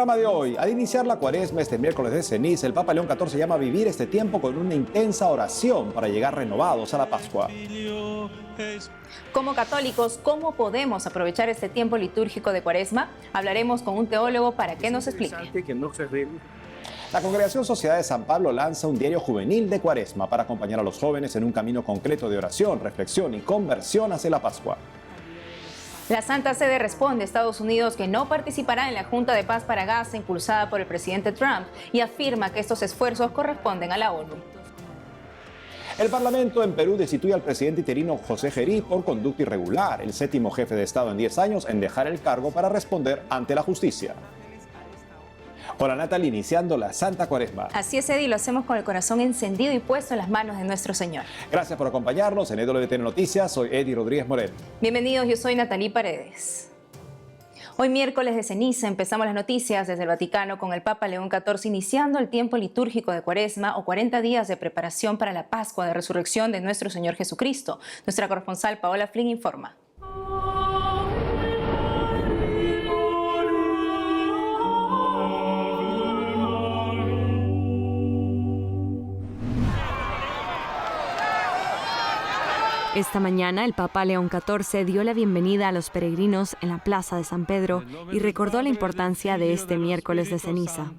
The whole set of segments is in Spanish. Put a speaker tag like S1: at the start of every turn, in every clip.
S1: programa de hoy, al iniciar la cuaresma este miércoles de ceniza, el Papa León XIV llama a vivir este tiempo con una intensa oración para llegar renovados a la Pascua.
S2: Como católicos, ¿cómo podemos aprovechar este tiempo litúrgico de cuaresma? Hablaremos con un teólogo para que nos explique.
S1: La Congregación Sociedad de San Pablo lanza un diario juvenil de cuaresma para acompañar a los jóvenes en un camino concreto de oración, reflexión y conversión hacia la Pascua.
S2: La Santa Sede responde a Estados Unidos que no participará en la Junta de Paz para Gaza impulsada por el presidente Trump y afirma que estos esfuerzos corresponden a la ONU.
S1: El Parlamento en Perú destituye al presidente interino José Gerí por conducta irregular, el séptimo jefe de Estado en 10 años en dejar el cargo para responder ante la justicia. Hola Natalie, iniciando la Santa Cuaresma.
S2: Así es, Eddie, lo hacemos con el corazón encendido y puesto en las manos de nuestro Señor.
S1: Gracias por acompañarnos en EWTN Noticias. Soy Eddie Rodríguez Morel.
S2: Bienvenidos, yo soy Natalie Paredes. Hoy miércoles de ceniza empezamos las noticias desde el Vaticano con el Papa León XIV iniciando el tiempo litúrgico de Cuaresma o 40 días de preparación para la Pascua de Resurrección de nuestro Señor Jesucristo. Nuestra corresponsal Paola Flynn informa.
S3: Esta mañana el Papa León XIV dio la bienvenida a los peregrinos en la Plaza de San Pedro y recordó la importancia de este miércoles de ceniza.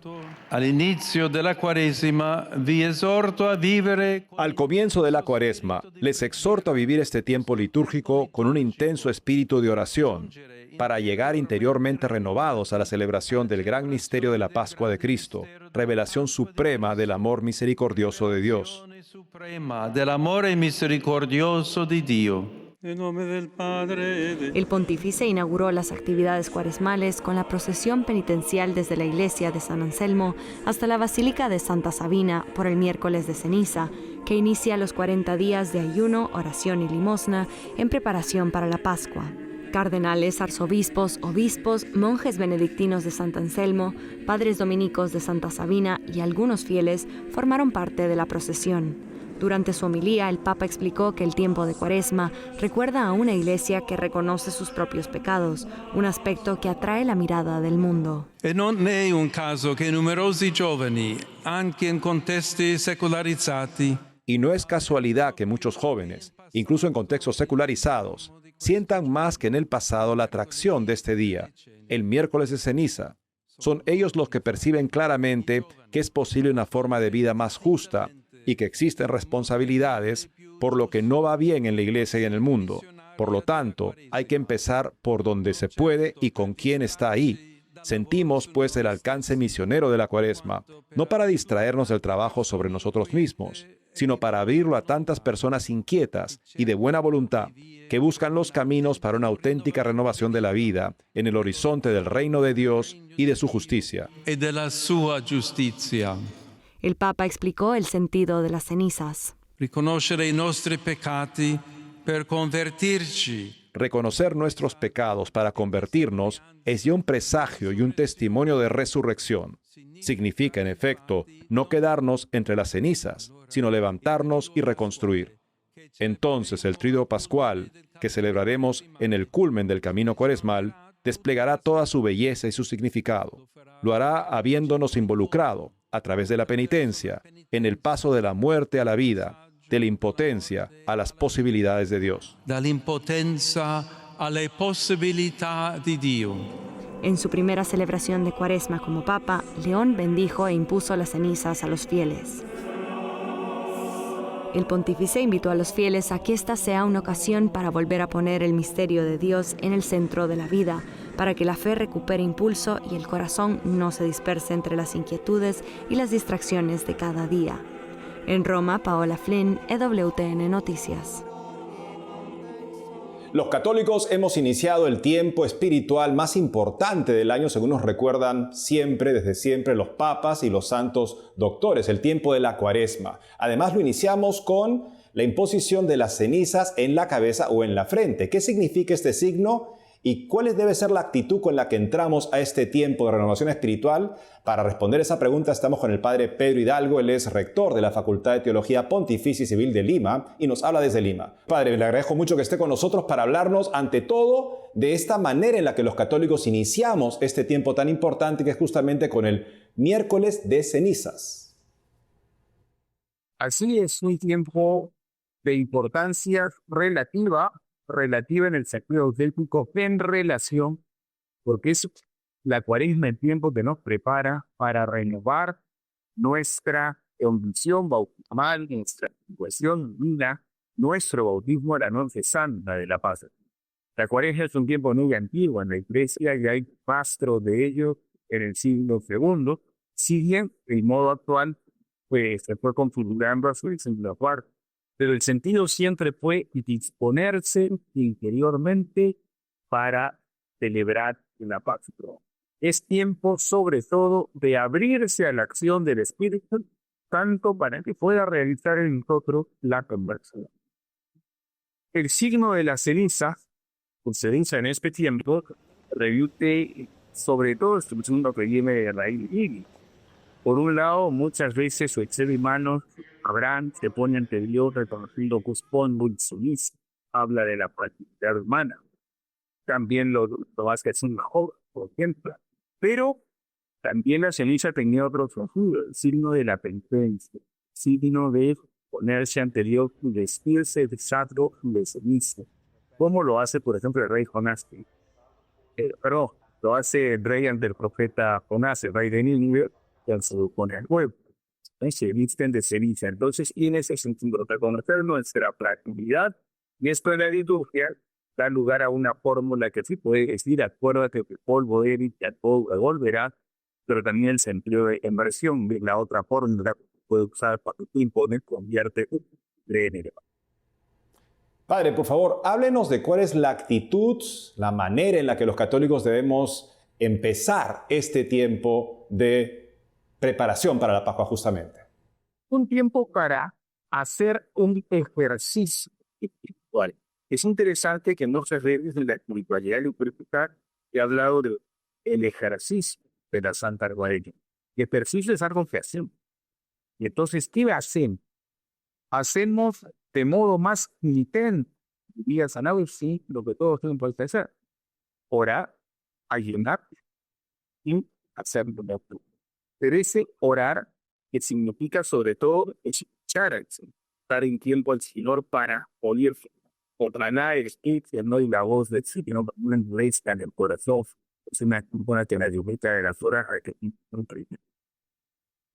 S4: Al comienzo de la Cuaresma, les exhorto a vivir este tiempo litúrgico con un intenso espíritu de oración, para llegar interiormente renovados a la celebración del gran misterio de la Pascua de Cristo, revelación suprema del amor misericordioso de Dios.
S3: El pontífice inauguró las actividades cuaresmales con la procesión penitencial desde la iglesia de San Anselmo hasta la Basílica de Santa Sabina por el miércoles de ceniza, que inicia los 40 días de ayuno, oración y limosna en preparación para la Pascua. Cardenales, arzobispos, obispos, monjes benedictinos de Sant Anselmo, padres dominicos de Santa Sabina y algunos fieles formaron parte de la procesión. Durante su homilía, el Papa explicó que el tiempo de Cuaresma recuerda a una iglesia que reconoce sus propios pecados, un aspecto que atrae la mirada del mundo.
S5: Non è un caso che numerosi giovani, anche in contesti secolarizzati,
S4: Y no es casualidad que muchos jóvenes, incluso en contextos secularizados, sientan más que en el pasado la atracción de este día, el miércoles de ceniza. Son ellos los que perciben claramente que es posible una forma de vida más justa y que existen responsabilidades por lo que no va bien en la iglesia y en el mundo. Por lo tanto, hay que empezar por donde se puede y con quién está ahí. Sentimos, pues, el alcance misionero de la Cuaresma, no para distraernos del trabajo sobre nosotros mismos, sino para abrirlo a tantas personas inquietas y de buena voluntad que buscan los caminos para una auténtica renovación de la vida en el horizonte del reino de Dios y de su justicia.
S5: e della sua giustizia.
S3: El Papa explicó el sentido de las cenizas.
S5: Riconoscere i nostri peccati per convertirci.
S4: Reconocer nuestros pecados para convertirnos es ya un presagio y un testimonio de resurrección. Significa, en efecto, no quedarnos entre las cenizas, sino levantarnos y reconstruir. Entonces el Triduo Pascual, que celebraremos en el culmen del camino cuaresmal, desplegará toda su belleza y su significado. Lo hará habiéndonos involucrado, a través de la penitencia, en el paso de la muerte a la vida, de la impotencia a las posibilidades de Dios.
S5: Dall'impotenza alle possibilità di Dio.
S3: En su primera celebración de Cuaresma como Papa, León bendijo e impuso las cenizas a los fieles. El pontífice invitó a los fieles a que esta sea una ocasión para volver a poner el misterio de Dios en el centro de la vida, para que la fe recupere impulso y el corazón no se disperse entre las inquietudes y las distracciones de cada día. En Roma, Paola Flynn, EWTN Noticias.
S1: Los católicos hemos iniciado el tiempo espiritual más importante del año, según nos recuerdan siempre, desde siempre, los papas y los santos doctores, el tiempo de la Cuaresma. Además, lo iniciamos con la imposición de las cenizas en la cabeza o en la frente. ¿Qué significa este signo? ¿Y cuál debe ser la actitud con la que entramos a este tiempo de renovación espiritual? Para responder esa pregunta estamos con el padre Pedro Hidalgo. Él es rector de la Facultad de Teología Pontificia y Civil de Lima y nos habla desde Lima. Padre, le agradezco mucho que esté con nosotros para hablarnos, ante todo, de esta manera en la que los católicos iniciamos este tiempo tan importante, que es justamente con el miércoles de cenizas.
S6: Así es, un tiempo de importancia relativa en el sentido auténtico, en relación, porque es la cuaresma el tiempo que nos prepara para renovar nuestra condición bautismal, nuestra situación divina, nuestro bautismo a la noche santa de la paz. La cuaresma es un tiempo muy antiguo en la Iglesia y hay rastro de ello en el siglo II, si bien el modo actual pues, se fue configurando a su segunda parte. Pero el sentido siempre fue disponerse interiormente para celebrar la Pascua. Es tiempo, sobre todo, de abrirse a la acción del Espíritu, tanto para que pueda realizar en nosotros la conversión. El signo de la ceniza, con ceniza en este tiempo, revierte sobre todo este signo que viene de raíz griega. Por un lado, muchas veces su ser humano, Abraham, se pone ante Dios reconociendo Cuspón Sumis, habla de la fragilidad humana. También lo hace es un mejor, por ejemplo. Pero también la ceniza tenía otro sentido, el signo de la penitencia, signo de ponerse ante Dios y vestirse de sacro y de ceniza. Como lo hace, por ejemplo, el rey Jonás. Pero lo hace el rey ante el profeta Jonás, el rey de Nínive, que se opone al pueblo. Se visten de ceniza. Entonces, y en ese sentido, reconocer nuestra fragilidad, y esto en la liturgia da lugar a una fórmula que sí puede decir: acuérdate que polvo eres y a polvo volverá, pero también el sentido de inversión de la otra fórmula que puede usar para que impone, convierte en el.
S1: Padre, por favor, háblenos de cuál es la actitud, la manera en la que los católicos debemos empezar este tiempo de preparación para la Pascua, justamente.
S6: Un tiempo para hacer un ejercicio espiritual. Es interesante que no se refiere de la espiritualidad liturgical. He hablado del ejercicio de la Santa Cuaresma. El ejercicio es algo que hacemos. Y entonces, ¿qué hacemos? Hacemos de modo más militante, diría San Agustín, lo que todos tenemos que hacer: orar, ayunar y hacer lo. Pero ese orar, que significa sobre todo escuchar, estar en tiempo al Señor para oír proclamar el Espíritu, no y la voz del Señor, una endurezca en el corazón. Es una que la lluvia de las horas.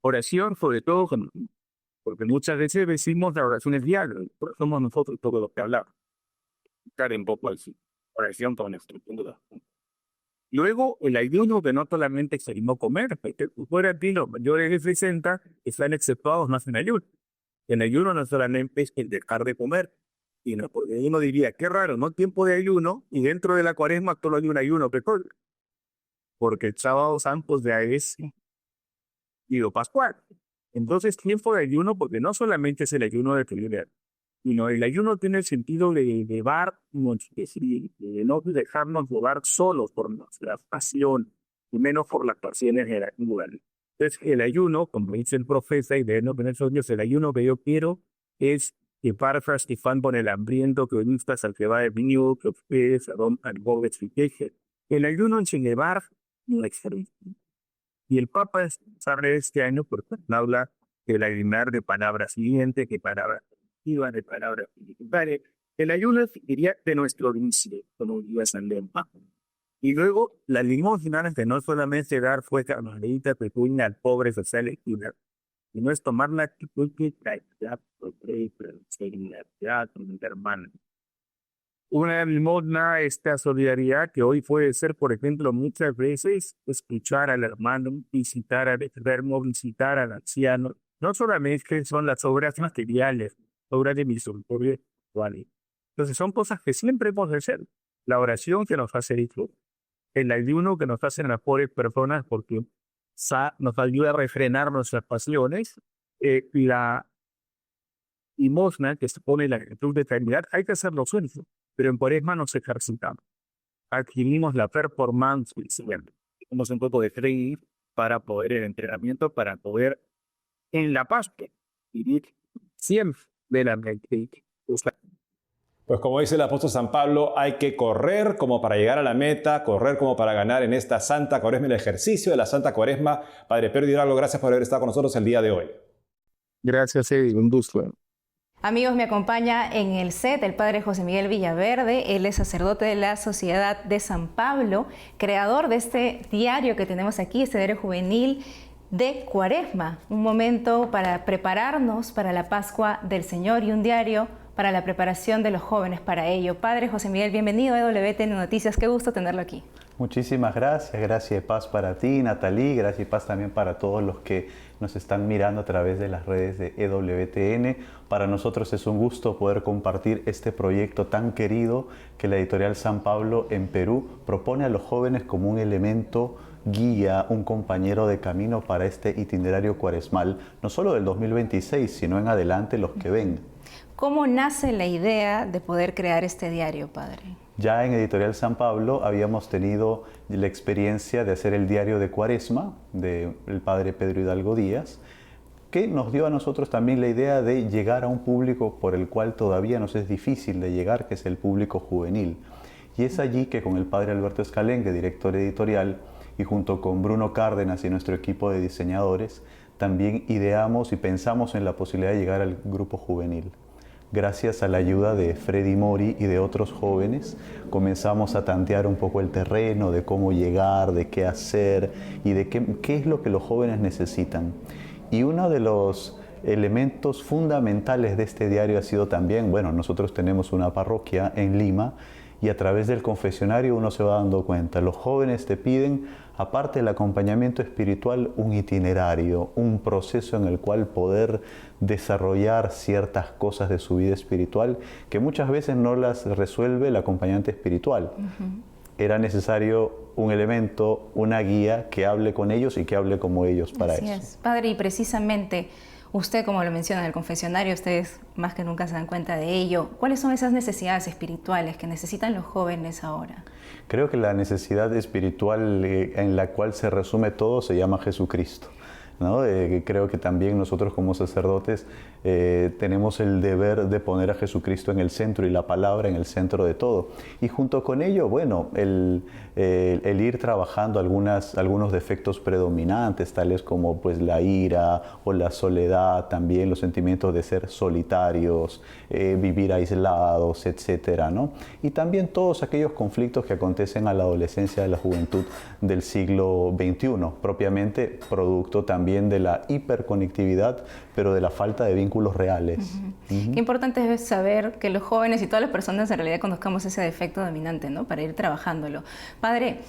S6: Oración, sobre todo, porque muchas veces decimos la oración es diaria, pero somos nosotros todos los que hablamos. Estar en poco al Señor. Oración con estructura. Luego, el ayuno, que no solamente es el no comer, porque fuera de ti, los mayores de 60 están exceptuados, no hacen ayuno. El ayuno no solamente es el dejar de comer, sino porque uno diría: qué raro, no tiempo de ayuno, y dentro de la cuaresma solo hay un ayuno precoz, porque el sábado santo ya es digo pascual. Entonces, tiempo de ayuno, porque no solamente es el ayuno de primer, sino el ayuno tiene el sentido de llevar, de no dejarnos llevar solos por nuestra pasión, y menos por las pasiones de la vida. Entonces, el ayuno, como dice el profeta, y de no tener sueños, el ayuno que yo quiero es que parfras y fan por el hambriento, que vistas al que va de vino, que ustedes al goles y queje. El ayuno en sin llevar no existe. Y el Papa sabe este año, porque habla del ayunar de palabras siguiente, que palabras iba de palabras. Vale, el ayuno diría de nuestro inicio, como iba San Lema. Y luego la limosna, que no solamente dar fue carmelita pequeña al pobre social y no es tomar la actitud que caridad, solidaridad con el hermano. Una limosna, esta solidaridad que hoy puede ser, por ejemplo, muchas veces escuchar al hermano, visitar al enfermo, visitar al anciano. No solamente son las obras materiales, obras de misericordia espiritual. Entonces son cosas que siempre podemos hacer. La oración que nos hace esto, el ayuno que nos hacen las pobres personas porque nos ayuda a refrenar nuestras pasiones, y la limosna que se pone en la actitud de caridad, hay que hacerlo suelto, pero en cuaresma nos ejercitamos. adquirimos la performance, tenemos un poco de training para poder el entrenamiento, para poder en la Pascua vivir siempre de la mente.
S1: Pues como dice el apóstol San Pablo, hay que correr como para llegar a la meta, correr como para ganar en esta Santa Cuaresma, el ejercicio de la Santa Cuaresma. Padre Pedro Hidalgo, gracias por haber estado con nosotros el día de hoy.
S6: Gracias, Eddie, un gusto.
S2: Amigos, me acompaña en el set el padre José Miguel Villaverde. Él es sacerdote de la Sociedad de San Pablo, creador de este diario que tenemos aquí, este diario juvenil de Cuaresma. Un momento para prepararnos para la Pascua del Señor y un diario para la preparación de los jóvenes para ello. Padre José Miguel, bienvenido a EWTN Noticias. Qué gusto tenerlo aquí.
S7: Muchísimas gracias. Gracias y paz para ti, Natalie. Gracias y paz también para todos los que nos están mirando a través de las redes de EWTN. Para nosotros es un gusto poder compartir este proyecto tan querido que la editorial San Pablo en Perú propone a los jóvenes como un elemento guía, un compañero de camino para este itinerario cuaresmal, no solo del 2026, sino en adelante los que vengan.
S2: ¿Cómo nace la idea de poder crear este diario, padre?
S7: Ya en Editorial San Pablo habíamos tenido la experiencia de hacer el diario de Cuaresma del padre Pedro Hidalgo Díaz, que nos dio a nosotros también la idea de llegar a un público por el cual todavía nos es difícil de llegar, que es el público juvenil. Y es allí que con el padre Alberto Escalengue, director editorial, y junto con Bruno Cárdenas y nuestro equipo de diseñadores, también ideamos y pensamos en la posibilidad de llegar al grupo juvenil. Gracias a la ayuda de Freddy Mori y de otros jóvenes, comenzamos a tantear un poco el terreno de cómo llegar, de qué hacer y de qué es lo que los jóvenes necesitan. Y uno de los elementos fundamentales de este diario ha sido también, bueno, nosotros tenemos una parroquia en Lima y a través del confesionario uno se va dando cuenta, los jóvenes te piden, aparte del acompañamiento espiritual, un itinerario, un proceso en el cual poder desarrollar ciertas cosas de su vida espiritual que muchas veces no las resuelve el acompañante espiritual. Era necesario un elemento, una guía que hable con ellos y que hable como ellos para eso.
S2: Así es. Padre, y precisamente usted, como lo menciona en el confesionario, ustedes más que nunca se dan cuenta de ello. ¿Cuáles son esas necesidades espirituales que necesitan los jóvenes ahora?
S7: Creo que la necesidad espiritual en la cual se resume todo se llama Jesucristo, ¿no? Creo que también nosotros como sacerdotes tenemos el deber de poner a Jesucristo en el centro y la palabra en el centro de todo. Y junto con ello, bueno, el ir trabajando algunos defectos predominantes, tales como pues la ira o la soledad, también los sentimientos de ser solitarios, vivir aislados, etcétera, ¿no? Y también todos aquellos conflictos que acontecen a la adolescencia y a la juventud del siglo XXI, propiamente producto también de la hiperconectividad, pero de la falta de vínculos reales.
S2: Qué importante es saber que los jóvenes y todas las personas en realidad conozcamos ese defecto dominante, ¿no? Para ir trabajándolo. Padre,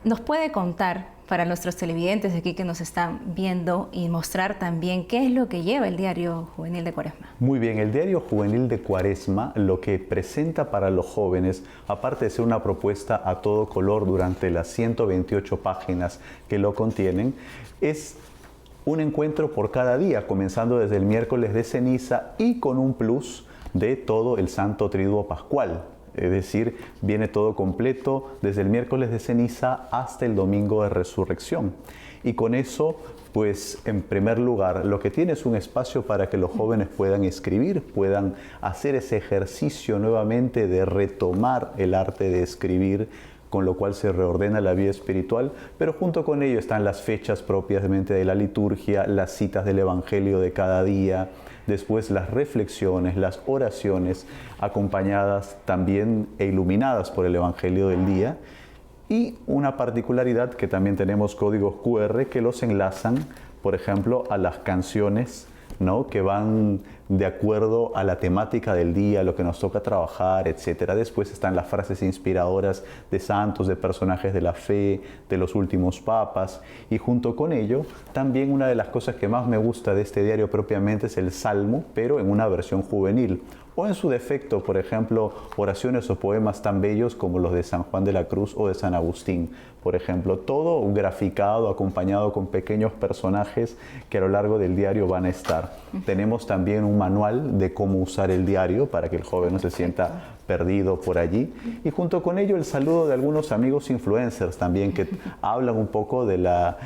S2: ¿nos puede contar para nuestros televidentes aquí que nos están viendo y mostrar también qué es lo que lleva el Diario Juvenil de Cuaresma?
S7: Muy bien, el Diario Juvenil de Cuaresma lo que presenta para los jóvenes, aparte de ser una propuesta a todo color durante las 128 páginas que lo contienen, es un encuentro por cada día, comenzando desde el miércoles de ceniza y con un plus de todo el Santo Triduo Pascual. Es decir, viene todo completo desde el miércoles de ceniza hasta el domingo de resurrección. Y con eso, pues en primer lugar, lo que tiene es un espacio para que los jóvenes puedan escribir, puedan hacer ese ejercicio nuevamente de retomar el arte de escribir, con lo cual se reordena la vida espiritual, pero junto con ello están las fechas propiamente de la liturgia, las citas del Evangelio de cada día, después las reflexiones, las oraciones, acompañadas también e iluminadas por el Evangelio del día, y una particularidad que también tenemos códigos QR que los enlazan, por ejemplo, a las canciones, ¿no? Que van de acuerdo a la temática del día, lo que nos toca trabajar, etc. Después están las frases inspiradoras de santos, de personajes de la fe, de los últimos papas. Y junto con ello, también una de las cosas que más me gusta de este diario propiamente es el Salmo, pero en una versión juvenil. o en su defecto, por ejemplo, oraciones o poemas tan bellos como los de San Juan de la Cruz o de San Agustín, por ejemplo, todo graficado, acompañado con pequeños personajes que a lo largo del diario van a estar. Tenemos también un manual de cómo usar el diario para que el joven no se sienta perdido por allí, y junto con ello el saludo de algunos amigos influencers también que hablan un poco de la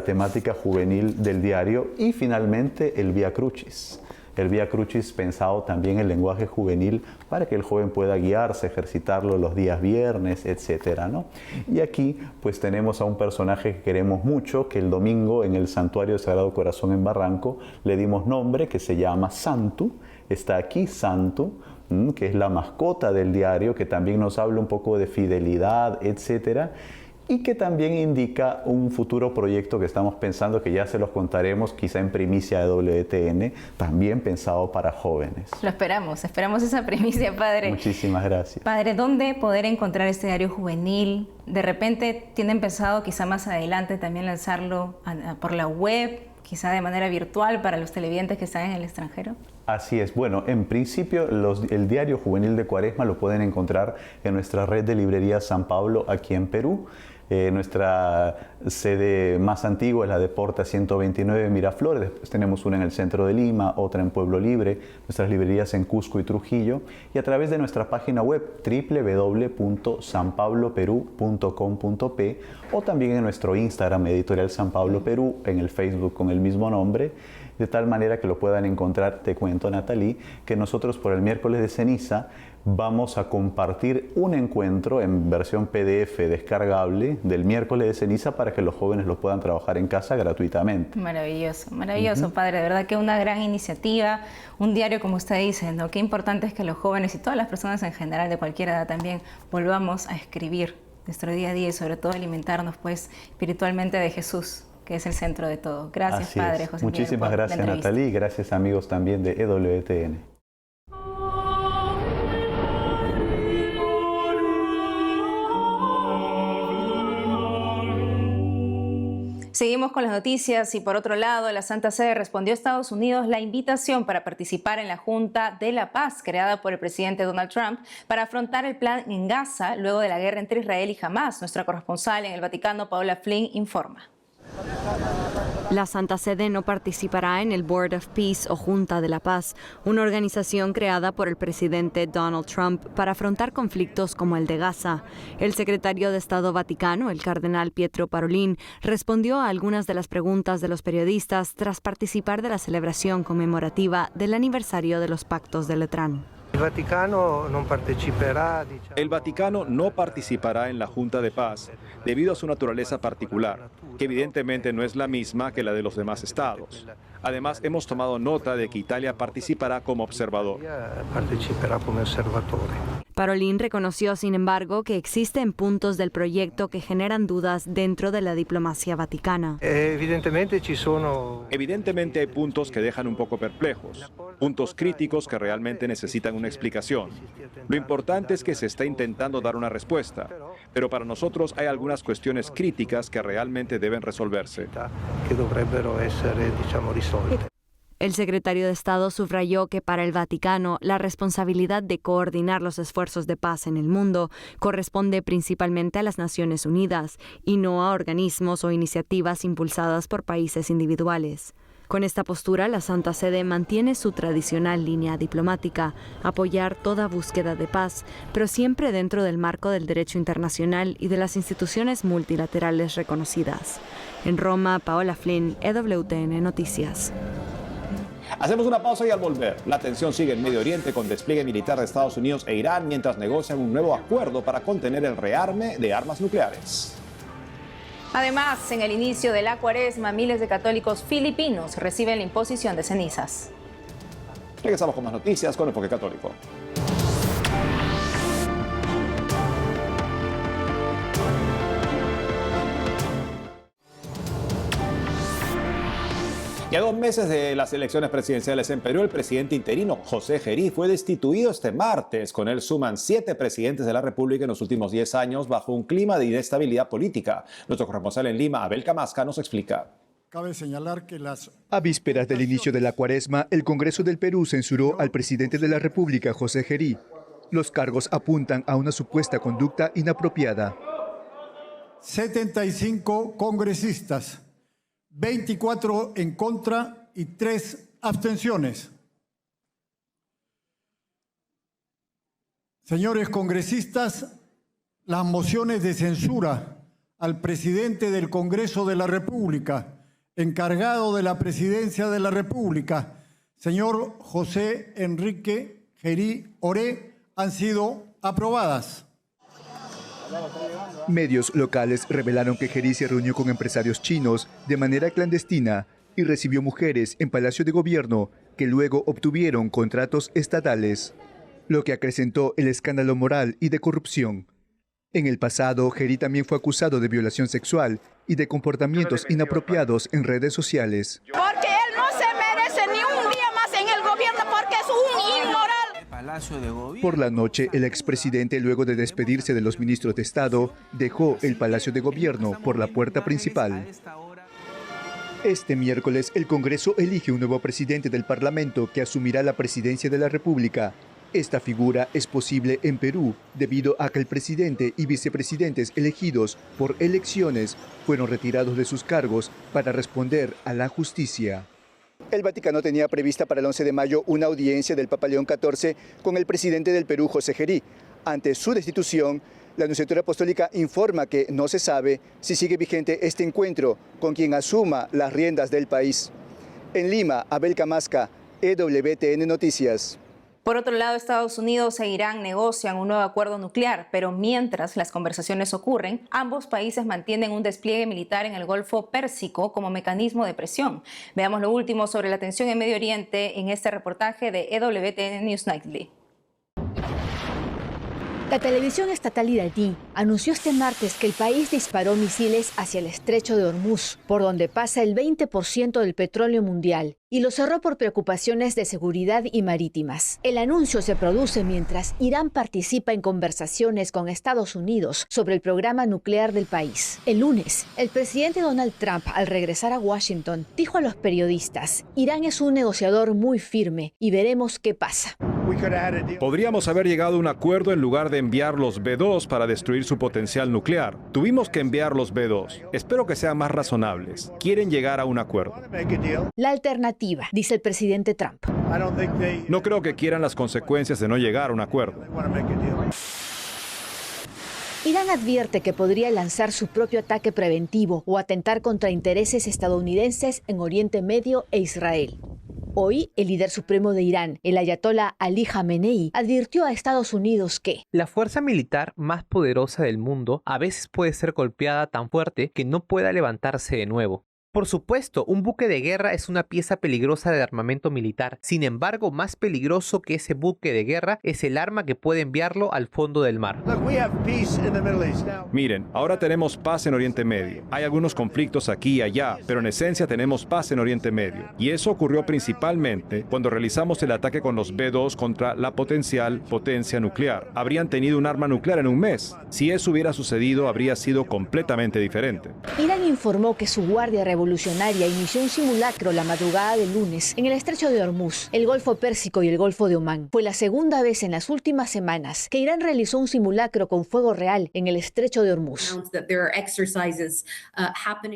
S7: temática juvenil del diario, y finalmente el Vía Crucis. El Vía Crucis pensado también en lenguaje juvenil para que el joven pueda guiarse, ejercitarlo los días viernes, etcétera, ¿no? Y aquí pues tenemos a un personaje que queremos mucho, que el domingo en el Santuario del Sagrado Corazón en Barranco le dimos nombre, que se llama Santu. Está aquí Santu, que es la mascota del diario, que también nos habla un poco de fidelidad, etcétera, y que también indica un futuro proyecto que estamos pensando, que ya se los contaremos quizá en primicia de WTN, también pensado para jóvenes.
S2: Lo esperamos esa primicia, padre.
S7: Muchísimas gracias.
S2: Padre, ¿dónde poder encontrar este diario juvenil? De repente tienen pensado quizá más adelante también lanzarlo por la web, quizá de manera virtual para los televidentes que están en el extranjero.
S7: Así es. Bueno, en principio el diario juvenil de Cuaresma lo pueden encontrar en nuestra red de librerías San Pablo aquí en Perú. Nuestra sede más antigua es la de Porta 129 Miraflores. Después tenemos una en el centro de Lima, otra en Pueblo Libre, nuestras librerías en Cusco y Trujillo, y a través de nuestra página web www.sanpabloperú.com.p, o también en nuestro Instagram Editorial San Pablo Perú, en el Facebook con el mismo nombre, de tal manera que lo puedan encontrar. Te cuento, Natalie, que nosotros por el miércoles de ceniza vamos a compartir un encuentro en versión PDF descargable del miércoles de ceniza para que los jóvenes lo puedan trabajar en casa gratuitamente.
S2: Maravilloso, maravilloso, padre. De verdad que una gran iniciativa, un diario como usted dice, ¿no? Qué importante es que los jóvenes y todas las personas en general de cualquier edad también volvamos a escribir nuestro día a día y sobre todo alimentarnos pues espiritualmente de Jesús, que es el centro de todo. Gracias,
S7: Así
S2: padre
S7: es.
S2: José Miguel,
S7: Muchísimas
S2: por la
S7: gracias,
S2: entrevista.
S7: Natalie, y gracias amigos también de EWTN.
S2: Seguimos con las noticias y por otro lado, la Santa Sede respondió a Estados Unidos la invitación para participar en la Junta de la Paz creada por el presidente Donald Trump para afrontar el plan en Gaza luego de la guerra entre Israel y Hamás. Nuestra corresponsal en el Vaticano, Paola Flynn, informa.
S3: La Santa Sede no participará en el Board of Peace o Junta de la Paz, una organización creada por el presidente Donald Trump para afrontar conflictos como el de Gaza. El secretario de Estado Vaticano, el cardenal Pietro Parolin, respondió a algunas de las preguntas de los periodistas tras participar de la celebración conmemorativa del aniversario de los Pactos de Letrán.
S4: El Vaticano no participará en la Junta de Paz debido a su naturaleza particular, que evidentemente no es la misma que la de los demás estados. Además, hemos tomado nota de que Italia participará como observador.
S3: Parolin reconoció, sin embargo, que existen puntos del proyecto que generan dudas dentro de la diplomacia vaticana.
S4: Evidentemente hay puntos que dejan un poco perplejos, puntos críticos que realmente necesitan una explicación. Lo importante es que se está intentando dar una respuesta, pero para nosotros hay algunas cuestiones críticas que realmente deben resolverse.
S3: El secretario de Estado subrayó que para el Vaticano la responsabilidad de coordinar los esfuerzos de paz en el mundo corresponde principalmente a las Naciones Unidas y no a organismos o iniciativas impulsadas por países individuales. Con esta postura, la Santa Sede mantiene su tradicional línea diplomática, apoyar toda búsqueda de paz, pero siempre dentro del marco del derecho internacional y de las instituciones multilaterales reconocidas. En Roma, Paola Flynn, EWTN Noticias.
S1: Hacemos una pausa y al volver, la tensión sigue en Medio Oriente con despliegue militar de Estados Unidos e Irán mientras negocian un nuevo acuerdo para contener el rearme de armas nucleares.
S2: Además, en el inicio de la Cuaresma, miles de católicos filipinos reciben la imposición de cenizas.
S1: Regresamos con más noticias con Enfoque Católico. Y a 2 meses de las elecciones presidenciales en Perú, el presidente interino José Gerí fue destituido este martes. Con él suman 7 presidentes de la República en los últimos 10 años bajo un clima de inestabilidad política. Nuestro corresponsal en Lima, Abel Camasca, nos explica.
S8: Cabe señalar que
S9: A vísperas del inicio de la Cuaresma, el Congreso del Perú censuró al presidente de la República, José Gerí. Los cargos apuntan a una supuesta conducta inapropiada.
S8: 75 congresistas, 24 en contra y 3 abstenciones. Señores congresistas, las mociones de censura al presidente del Congreso de la República, encargado de la Presidencia de la República, señor José Enrique Gerí Oré, han sido aprobadas.
S9: Medios locales revelaron que Gerí se reunió con empresarios chinos de manera clandestina y recibió mujeres en Palacio de Gobierno que luego obtuvieron contratos estatales, lo que acrecentó el escándalo moral y de corrupción. En el pasado, Gerí también fue acusado de violación sexual y de comportamientos inapropiados en redes sociales.
S10: Porque él no se merece ni un día más en el gobierno porque es un inmoral.
S9: Por la noche, el expresidente, luego de despedirse de los ministros de Estado, dejó el Palacio de Gobierno por la puerta principal. Este miércoles, el Congreso elige un nuevo presidente del Parlamento que asumirá la presidencia de la República. Esta figura es posible en Perú debido a que el presidente y vicepresidentes elegidos por elecciones fueron retirados de sus cargos para responder a la justicia. El Vaticano tenía prevista para el 11 de mayo una audiencia del Papa León XIV con el presidente del Perú, José Gerí. Ante su destitución, la Nunciatura Apostólica informa que no se sabe si sigue vigente este encuentro con quien asuma las riendas del país. En Lima, Abel Camasca, EWTN Noticias.
S2: Por otro lado, Estados Unidos e Irán negocian un nuevo acuerdo nuclear, pero mientras las conversaciones ocurren, ambos países mantienen un despliegue militar en el Golfo Pérsico como mecanismo de presión. Veamos lo último sobre la tensión en Medio Oriente en este reportaje de EWTN News Nightly.
S11: La televisión estatal iraní anunció este martes que el país disparó misiles hacia el estrecho de Hormuz, por donde pasa el 20% del petróleo mundial, y lo cerró por preocupaciones de seguridad y marítimas. El anuncio se produce mientras Irán participa en conversaciones con Estados Unidos sobre el programa nuclear del país. El lunes, el presidente Donald Trump, al regresar a Washington, dijo a los periodistas: Irán es un negociador muy firme y veremos qué pasa.
S4: Podríamos haber llegado a un acuerdo en lugar de enviar los B-2 para destruir su potencial nuclear. Tuvimos que enviar los B-2. Espero que sean más razonables. Quieren llegar a un acuerdo.
S11: La alternativa, dice el presidente Trump.
S4: No creo que quieran las consecuencias de no llegar a un acuerdo.
S11: Irán advierte que podría lanzar su propio ataque preventivo o atentar contra intereses estadounidenses en Oriente Medio e Israel. Hoy, el líder supremo de Irán, el ayatolá Ali Jamenei, advirtió a Estados Unidos que
S12: la fuerza militar más poderosa del mundo a veces puede ser golpeada tan fuerte que no pueda levantarse de nuevo. Por supuesto, un buque de guerra es una pieza peligrosa de armamento militar. Sin embargo, más peligroso que ese buque de guerra es el arma que puede enviarlo al fondo del mar.
S4: Miren, ahora tenemos paz en Oriente Medio. Hay algunos conflictos aquí y allá, pero en esencia tenemos paz en Oriente Medio. Y eso ocurrió principalmente cuando realizamos el ataque con los B-2 contra la potencial potencia nuclear. Habrían tenido un arma nuclear en un mes. Si eso hubiera sucedido, habría sido completamente diferente.
S11: Irán informó que su guardia revolucionaria inició un simulacro la madrugada del lunes en el estrecho de Hormuz, el Golfo Pérsico y el Golfo de Omán. Fue la segunda vez en las últimas semanas que Irán realizó un simulacro con fuego real en el estrecho de Hormuz.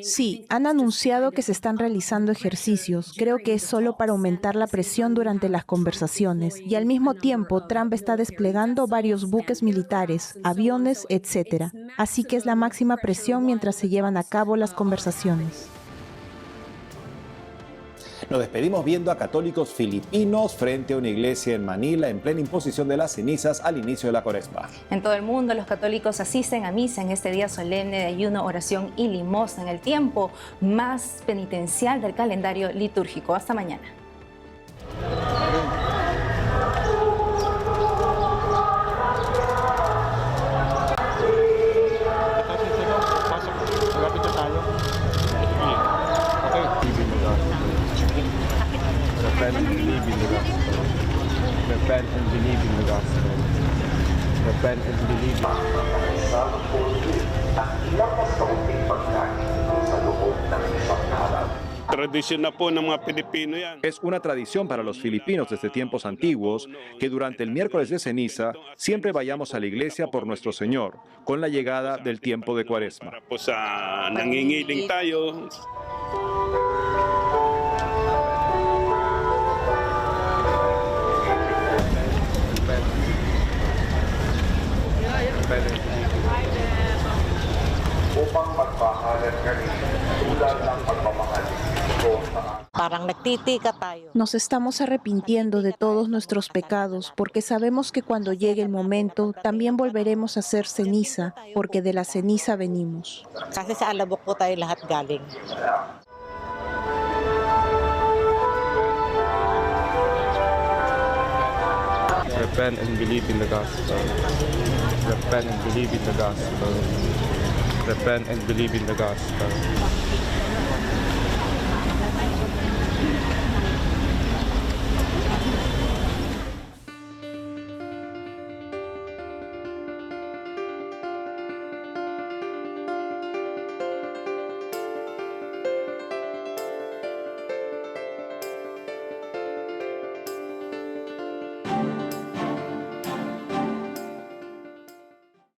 S13: Sí, han anunciado que se están realizando ejercicios. Creo que es solo para aumentar la presión durante las conversaciones. Y al mismo tiempo, Trump está desplegando varios buques militares, aviones, etc. Así que es la máxima presión mientras se llevan a cabo las conversaciones.
S1: Nos despedimos viendo a católicos filipinos frente a una iglesia en Manila en plena imposición de las cenizas al inicio de la Cuaresma.
S2: En todo el mundo, los católicos asisten a misa en este día solemne de ayuno, oración y limosna, en el tiempo más penitencial del calendario litúrgico. Hasta mañana.
S14: Repent and believe in the gospel. Repent and believe in the gospel. Repent and believe in the gospel.
S4: Es una tradición para los filipinos desde tiempos antiguos que durante el miércoles de ceniza siempre vayamos a la iglesia por nuestro Señor, con la llegada del tiempo de Cuaresma.
S13: Nos estamos arrepintiendo de todos nuestros pecados porque sabemos que cuando llegue el momento también volveremos a ser ceniza, porque de la ceniza venimos.
S14: Repent and believe in the gospel. Repent and believe in the gospel. Repent and believe in the gospel.